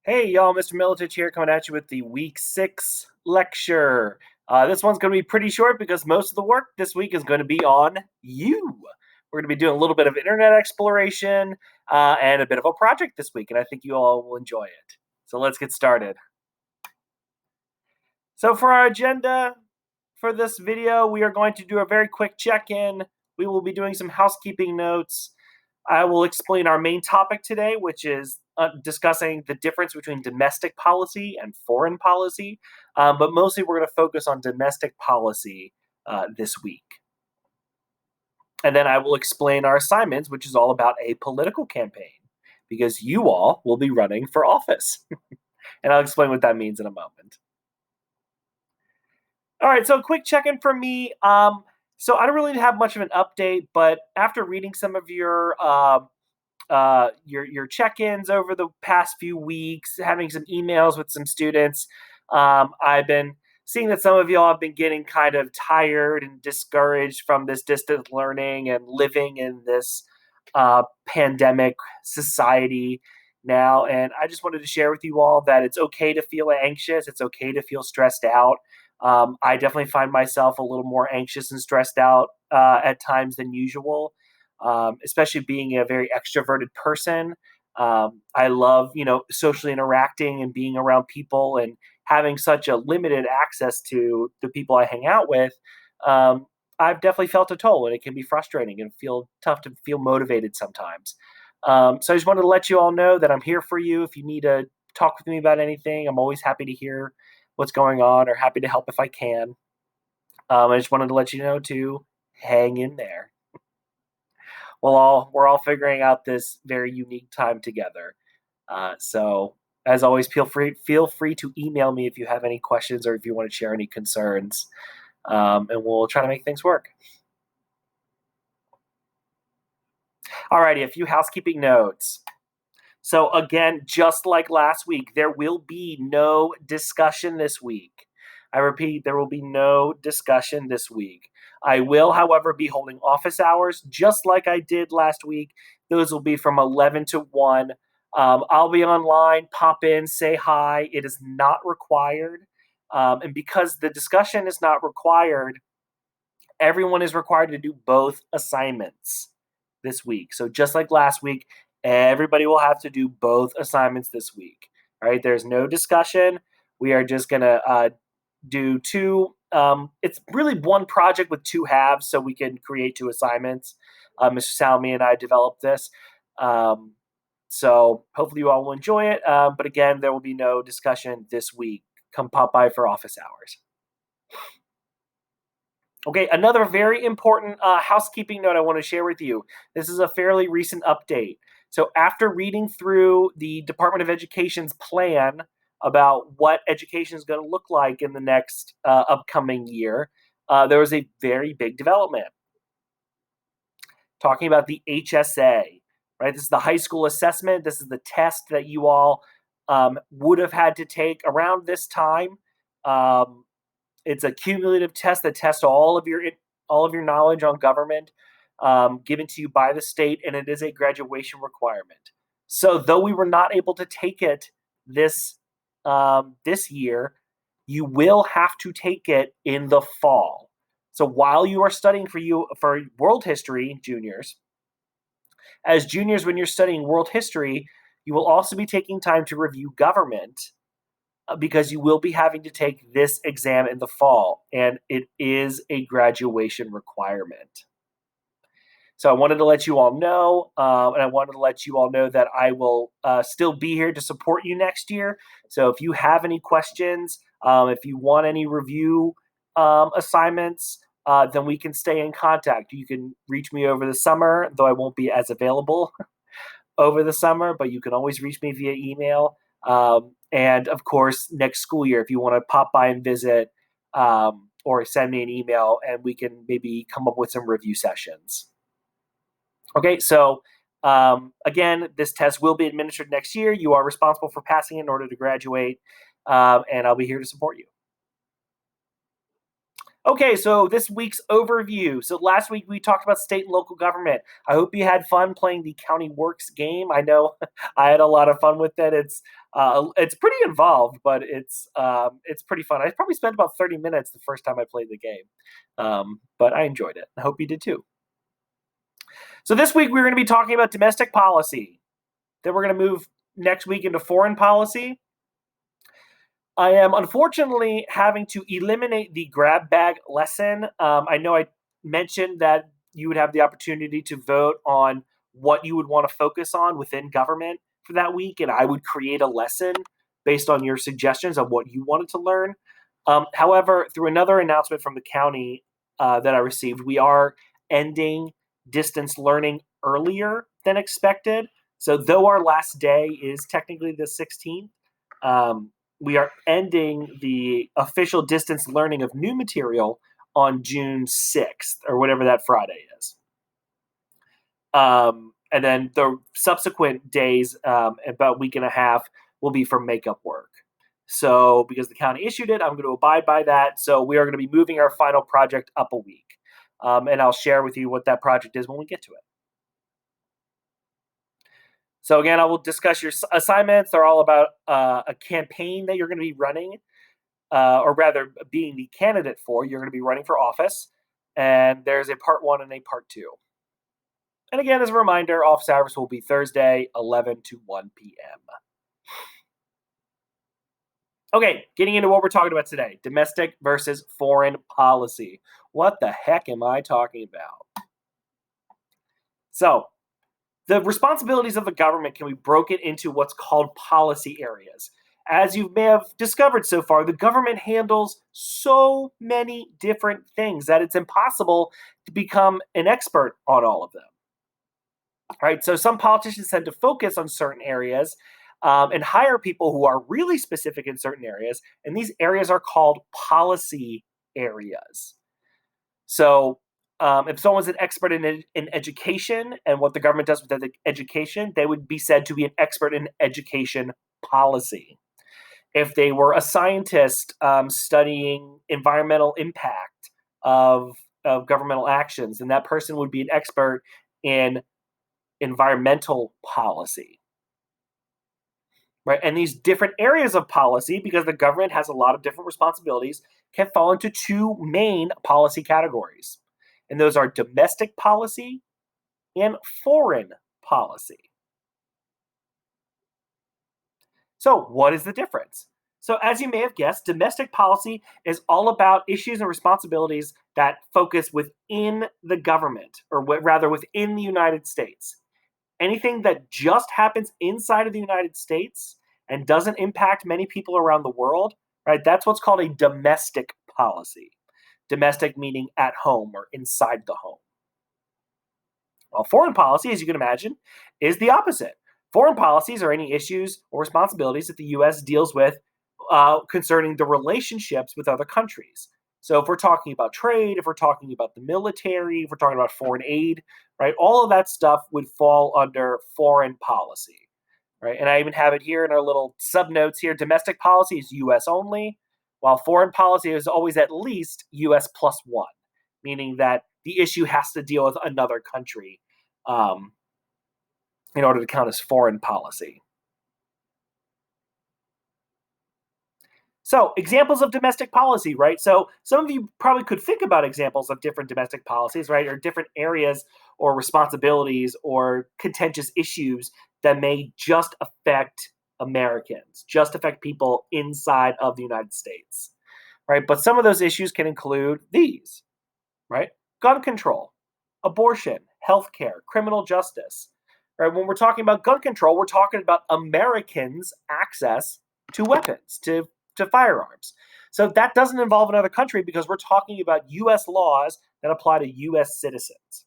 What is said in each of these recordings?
Hey, y'all, Mr. Militich here coming at you with the week 6 lecture. This one's going to be pretty short because most of the work this week is going to be on you. We're going to be doing a little bit of internet exploration and a bit of a project this week, and I think you all will enjoy it. So let's get started. So for our agenda for this video, we are going to do a very quick check-in. We will be doing some housekeeping notes. I will explain our main topic today, which is discussing the difference between domestic policy and foreign policy. But mostly we're going to focus on domestic policy this week. And then I will explain our assignments, which is all about a political campaign, because you all will be running for office. And I'll explain what that means in a moment. All right, so a quick check-in from me. So I don't really have much of an update, but after reading some of your check-ins over the past few weeks, having some emails with some students, I've been seeing that some of y'all have been getting kind of tired and discouraged from this distance learning and living in this pandemic society now. And I just wanted to share with you all that it's okay to feel anxious. It's okay to feel stressed out. I definitely find myself a little more anxious and stressed out at times than usual, especially being a very extroverted person. I love, socially interacting and being around people and having such a limited access to the people I hang out with. I've definitely felt a toll, and it can be frustrating and feel tough to feel motivated sometimes. So I just wanted to let you all know that I'm here for you. If you need to talk with me about anything, I'm always happy to hear what's going on or happy to help if I can. I just wanted to let you know to hang in there. We're all figuring out this very unique time together. So as always, feel free to email me if you have any questions or if you want to share any concerns, and we'll try to make things work. Alrighty, a few housekeeping notes. So again, just like last week, there will be no discussion this week. I repeat, there will be no discussion this week. I will, however, be holding office hours just like I did last week. Those will be from 11 to 1. I'll be online, pop in, say hi. It is not required. And because the discussion is not required, everyone is required to do both assignments this week. So just like last week, everybody will have to do both assignments this week. All right, there's no discussion. We are just going to do two. It's really one project with two halves, so we can create two assignments. Mr. Salmi and I developed this. So hopefully you all will enjoy it. But again, there will be no discussion this week. Come pop by for office hours. Okay, another very important housekeeping note I want to share with you. This is a fairly recent update. So after reading through the Department of Education's plan about what education is going to look like in the next upcoming year, there was a very big development. Talking about the HSA, right? This is the high school assessment. This is the test that you all would have had to take around this time. It's a cumulative test that tests all of your knowledge on government, given to you by the state, and it is a graduation requirement. So though we were not able to take it this year, you will have to take it in the fall. So while you are studying for world history, juniors, as juniors, when you're studying world history, you will also be taking time to review government, because you will be having to take this exam in the fall, and it is a graduation requirement. So I wanted to let you all know, and I wanted to let you all know that I will still be here to support you next year. So if you have any questions, if you want any review assignments, then we can stay in contact. You can reach me over the summer, though I won't be as available over the summer, but you can always reach me via email. And of course, next school year, if you want to pop by and visit, or send me an email, and we can maybe come up with some review sessions. Okay, so again, this test will be administered next year. You are responsible for passing it in order to graduate, and I'll be here to support you. Okay, so this week's overview. So last week we talked about state and local government. I hope you had fun playing the County Works game. I know I had a lot of fun with it. It's pretty involved, but it's pretty fun. I probably spent about 30 minutes the first time I played the game, but I enjoyed it. I hope you did too. So this week we're going to be talking about domestic policy. Then we're going to move next week into foreign policy. I am unfortunately having to eliminate the grab bag lesson. I know I mentioned that you would have the opportunity to vote on what you would want to focus on within government for that week, and I would create a lesson based on your suggestions of what you wanted to learn. However, through another announcement from the county that I received, we are ending distance learning earlier than expected. So, though our last day is technically the 16th, we are ending the official distance learning of new material on June 6th, or whatever that Friday is. And then the subsequent days, about a week and a half, will be for makeup work. So because the county issued it, I'm going to abide by that. So we are going to be moving our final project up a week. And I'll share with you what that project is when we get to it. So again, I will discuss your assignments. They're all about a campaign that you're going to be running, or rather being the candidate for. You're going to be running for office. And there's a part 1 and a part 2. And again, as a reminder, office hours will be Thursday, 11 to 1 p.m. Okay, getting into what we're talking about today, domestic versus foreign policy. What the heck am I talking about? So, the responsibilities of the government can be broken into what's called policy areas. As you may have discovered so far, the government handles so many different things that it's impossible to become an expert on all of them. All right, so some politicians tend to focus on certain areas and hire people who are really specific in certain areas, and these areas are called policy areas. So, if someone's an expert in education and what the government does with education, they would be said to be an expert in education policy. If they were a scientist studying environmental impact of governmental actions, then that person would be an expert in environmental policy. Right? And these different areas of policy, because the government has a lot of different responsibilities, can fall into 2 main policy categories. And those are domestic policy and foreign policy. So, what is the difference? So, as you may have guessed, domestic policy is all about issues and responsibilities that focus within the government, or rather within the United States. Anything that just happens inside of the United States and doesn't impact many people around the world, right? That's what's called a domestic policy. Domestic meaning at home or inside the home. Well, foreign policy, as you can imagine, is the opposite. Foreign policies are any issues or responsibilities that the U.S. deals with concerning the relationships with other countries. So if we're talking about trade, if we're talking about the military, if we're talking about foreign aid, right, all of that stuff would fall under foreign policy, right? And I even have it here in our little subnotes here. Domestic policy is U.S. only, while foreign policy is always at least U.S. plus 1, meaning that the issue has to deal with another country in order to count as foreign policy. So, examples of domestic policy, right? So, some of you probably could think about examples of different domestic policies, right? Or different areas or responsibilities or contentious issues that may just affect Americans, just affect people inside of the United States, right? But some of those issues can include these, right? Gun control, abortion, healthcare, criminal justice, right? When we're talking about gun control, we're talking about Americans' access to weapons, to firearms. So that doesn't involve another country because we're talking about U.S. laws that apply to U.S. citizens,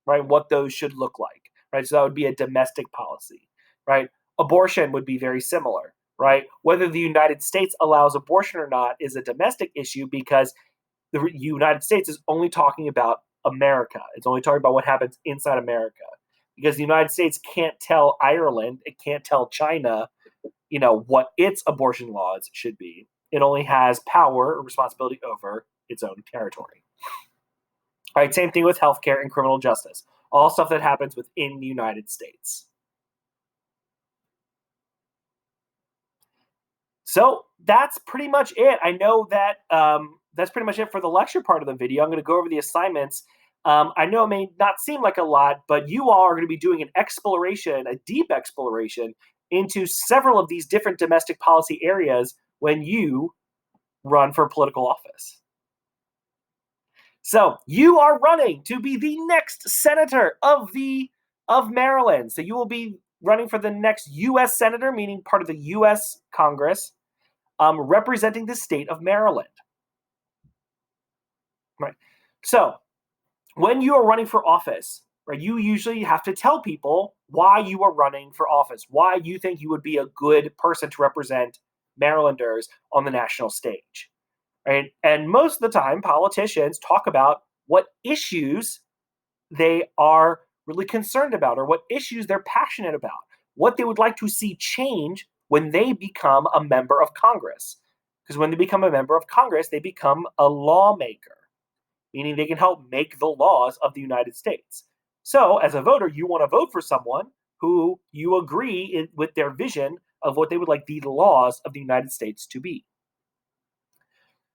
right? What those should look like, right? So that would be a domestic policy, right? Abortion would be very similar, right? Whether the United States allows abortion or not is a domestic issue because the United States is only talking about America. It's only talking about what happens inside America because the United States can't tell Ireland, it can't tell China, what its abortion laws should be. It only has power or responsibility over its own territory. All right, same thing with healthcare and criminal justice. All stuff that happens within the United States. So that's pretty much it. I know that that's pretty much it for the lecture part of the video. I'm going to go over the assignments. I know it may not seem like a lot, but you all are going to be doing an exploration, a deep exploration into several of these different domestic policy areas when you run for political office. So you are running to be the next senator of Maryland. So you will be running for the next U.S. senator, meaning part of the U.S. Congress, representing the state of Maryland. Right. So when you are running for office, right, you usually have to tell people why you are running for office, why you think you would be a good person to represent Marylanders on the national stage. Right? And most of the time, politicians talk about what issues they are really concerned about or what issues they're passionate about, what they would like to see change when they become a member of Congress. Because when they become a member of Congress, they become a lawmaker, meaning they can help make the laws of the United States. So as a voter, you want to vote for someone who you agree with their vision of what they would like the laws of the United States to be.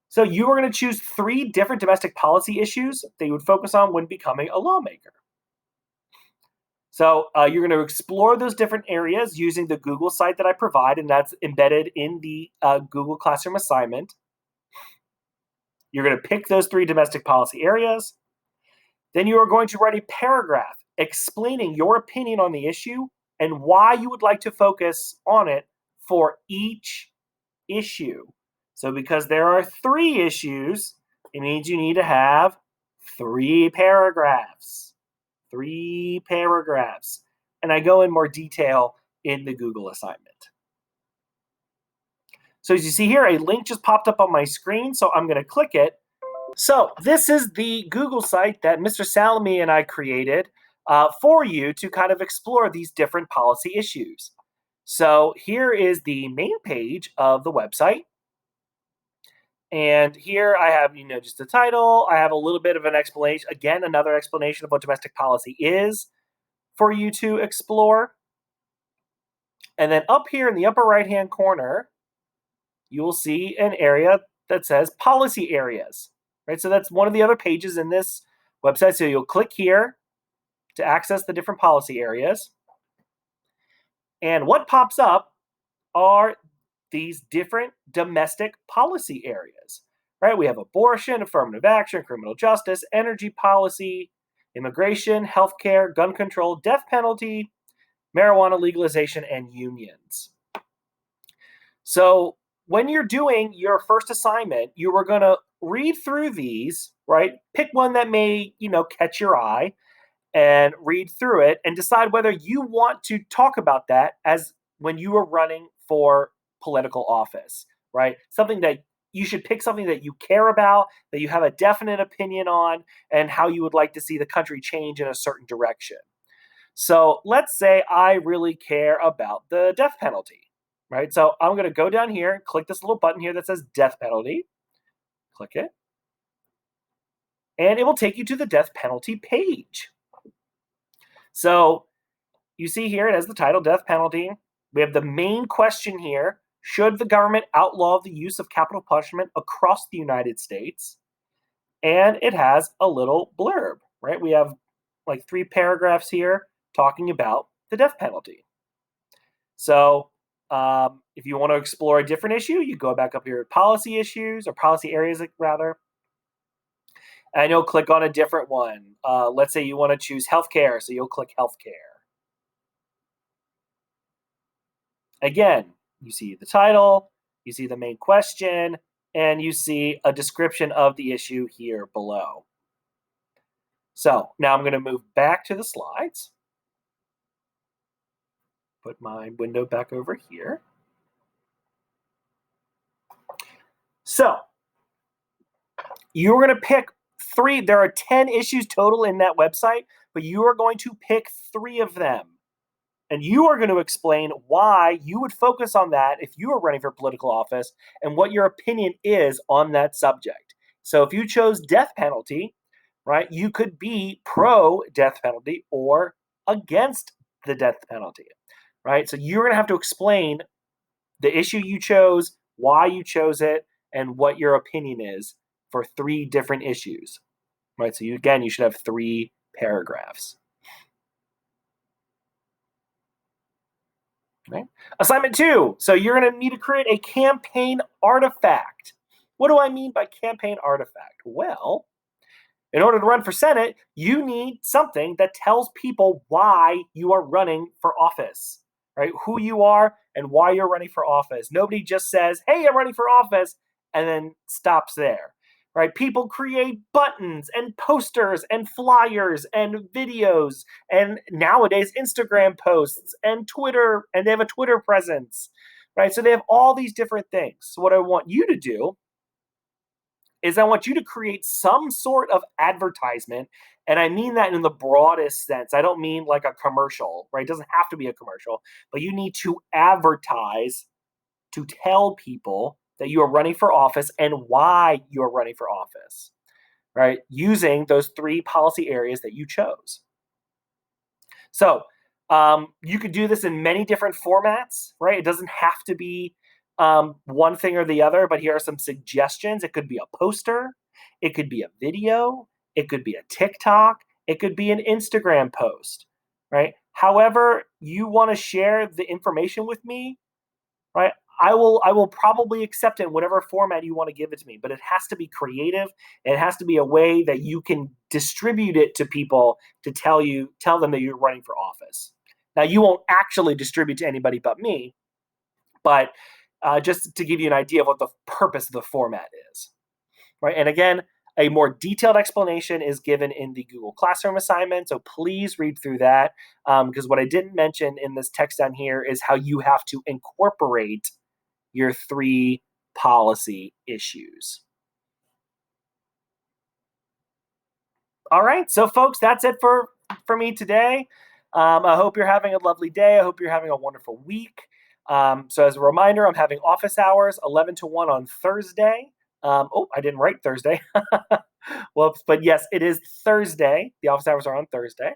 So you are going to choose 3 different domestic policy issues that you would focus on when becoming a lawmaker. So you're going to explore those different areas using the Google site that I provide, and that's embedded in the Google Classroom assignment. You're going to pick those 3 domestic policy areas. Then you are going to write a paragraph explaining your opinion on the issue and why you would like to focus on it for each issue. So because there are 3 issues, it means you need to have 3 paragraphs. 3 paragraphs. And I go in more detail in the Google assignment. So as you see here, a link just popped up on my screen, so I'm going to click it. So this is the Google site that Mr. Salami and I created for you to kind of explore these different policy issues. So here is the main page of the website. And here I have, just the title. I have a little bit of an explanation. Again, another explanation of what domestic policy is for you to explore. And then up here in the upper right-hand corner, you will see an area that says policy areas. Right? So that's one of the other pages in this website. So you'll click here to access the different policy areas. And what pops up are these different domestic policy areas, right? We have abortion, affirmative action, criminal justice, energy policy, immigration, healthcare, gun control, death penalty, marijuana legalization, and unions. So when you're doing your first assignment, you are going to read through these, right? Pick one that may, catch your eye and read through it and decide whether you want to talk about that as when you are running for political office, right? Something that you should pick something that you care about, that you have a definite opinion on, and how you would like to see the country change in a certain direction. So let's say I really care about the death penalty, right? So I'm going to go down here and click this little button here that says death penalty. Click it. And it will take you to the death penalty page. So you see here, it has the title, death penalty. We have the main question here. Should the government outlaw the use of capital punishment across the United States? And it has a little blurb, right? We have like 3 paragraphs here talking about the death penalty. So if you want to explore a different issue, you go back up here at policy issues or policy areas, rather. And you'll click on a different one. Let's say you want to choose healthcare, so you'll click healthcare. Again, you see the title, you see the main question, and you see a description of the issue here below. So now I'm going to move back to the slides. Put my window back over here. So you're going to pick 3. There are 10 issues total in that website, but you are going to pick 3 of them. And you are going to explain why you would focus on that if you were running for political office and what your opinion is on that subject. So if you chose death penalty, right, you could be pro death penalty or against the death penalty, right? So you're going to have to explain the issue you chose, why you chose it, and what your opinion is for 3 different issues, right? So you should have 3 paragraphs. Okay. Assignment 2. So you're going to need to create a campaign artifact. What do I mean by campaign artifact? Well, in order to run for Senate, you need something that tells people why you are running for office, right? Who you are and why you're running for office. Nobody just says, hey, I'm running for office, and then stops there, right? People create buttons and posters and flyers and videos and nowadays Instagram posts and Twitter, and they have a Twitter presence, right? So they have all these different things. So what I want you to do is I want you to create some sort of advertisement. And I mean that in the broadest sense. I don't mean like a commercial, right? It doesn't have to be a commercial, but you need to advertise to tell people that you are running for office and why you are running for office, right? Using those 3 policy areas that you chose. So you could do this in many different formats, right? It doesn't have to be one thing or the other, but here are some suggestions. It could be a poster, it could be a video, it could be a TikTok, it could be an Instagram post, right? However, you want to share the information with me, right? I will probably accept it in whatever format you want to give it to me, but it has to be creative. It has to be a way that you can distribute it to people to tell them that you're running for office. Now you won't actually distribute to anybody but me, but just to give you an idea of what the purpose of the format is, right? And again, a more detailed explanation is given in the Google Classroom assignment, so please read through that, because what I didn't mention in this text down here is how you have to incorporate your 3 policy issues. All right, so folks, that's it for me today. I hope you're having a lovely day. I hope you're having a wonderful week. So as a reminder, I'm having office hours 11 to 1 on Thursday. Oh, I didn't write Thursday. Whoops, but yes, it is Thursday. The office hours are on Thursday.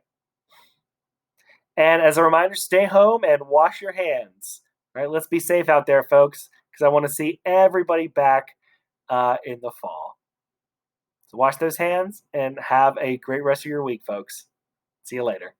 And as a reminder, stay home and wash your hands. All right, let's be safe out there, folks, because I want to see everybody back in the fall. So wash those hands and have a great rest of your week, folks. See you later.